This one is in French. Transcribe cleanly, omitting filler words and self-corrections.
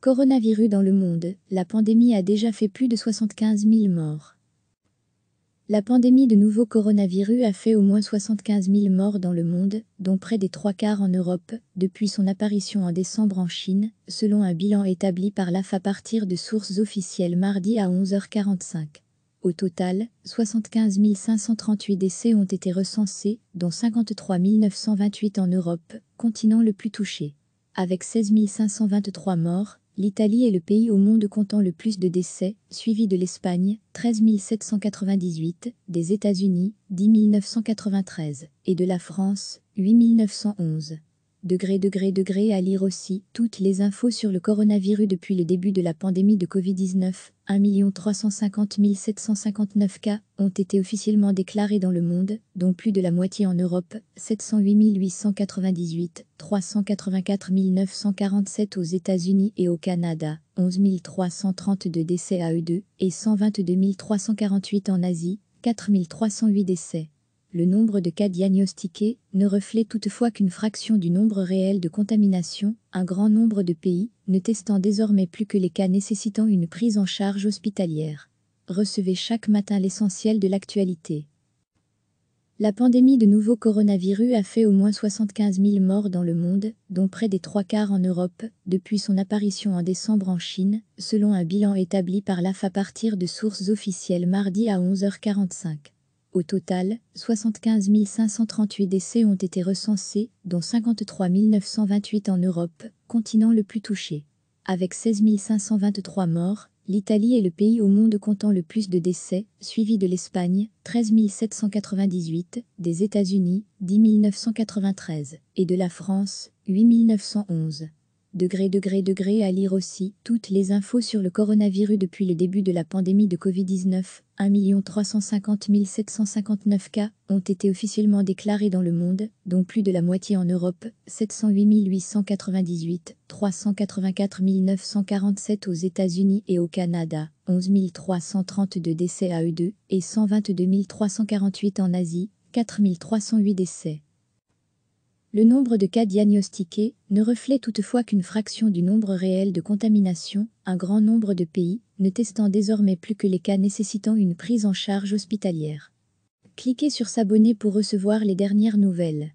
Coronavirus dans le monde, la pandémie a déjà fait plus de 75 000 morts. La pandémie de nouveau coronavirus a fait au moins 75 000 morts dans le monde, dont près des 3/4 en Europe, depuis son apparition en décembre en Chine, selon un bilan établi par l'AF à partir de sources officielles mardi à 11h45. Au total, 75 538 décès ont été recensés, dont 53 928 en Europe, continent le plus touché. Avec 16 523 morts, l'Italie est le pays au monde comptant le plus de décès, suivi de l'Espagne, 13 798, des États-Unis, 10 993, et de la France, 8 911. Degré à lire aussi toutes les infos sur le coronavirus depuis le début de la pandémie de Covid-19. 1 350 759 cas ont été officiellement déclarés dans le monde, dont plus de la moitié en Europe, 708 898, 384 947 aux États-Unis et au Canada, 11 332 décès à eux deux, et 122 348 en Asie, 4 308 décès. Le nombre de cas diagnostiqués ne reflète toutefois qu'une fraction du nombre réel de contaminations, un grand nombre de pays ne testant désormais plus que les cas nécessitant une prise en charge hospitalière. Recevez chaque matin l'essentiel de l'actualité. La pandémie de nouveau coronavirus a fait au moins 75 000 morts dans le monde, dont près des 3/4 en Europe, depuis son apparition en décembre en Chine, selon un bilan établi par l'AF à partir de sources officielles mardi à 11h45. Au total, 75 538 décès ont été recensés, dont 53 928 en Europe, continent le plus touché. Avec 16 523 morts, l'Italie est le pays au monde comptant le plus de décès, suivi de l'Espagne, 13 798, des États-Unis, 10 993, et de la France, 8 911. Degré à lire aussi toutes les infos sur le coronavirus depuis le début de la pandémie de Covid-19. 1 350 759 cas ont été officiellement déclarés dans le monde, dont plus de la moitié en Europe, 708 898, 384 947 aux États-Unis et au Canada, 11 332 décès à eux deux, et 122 348 en Asie, 4 308 décès. Le nombre de cas diagnostiqués ne reflète toutefois qu'une fraction du nombre réel de contaminations, un grand nombre de pays ne testant désormais plus que les cas nécessitant une prise en charge hospitalière. Cliquez sur s'abonner pour recevoir les dernières nouvelles.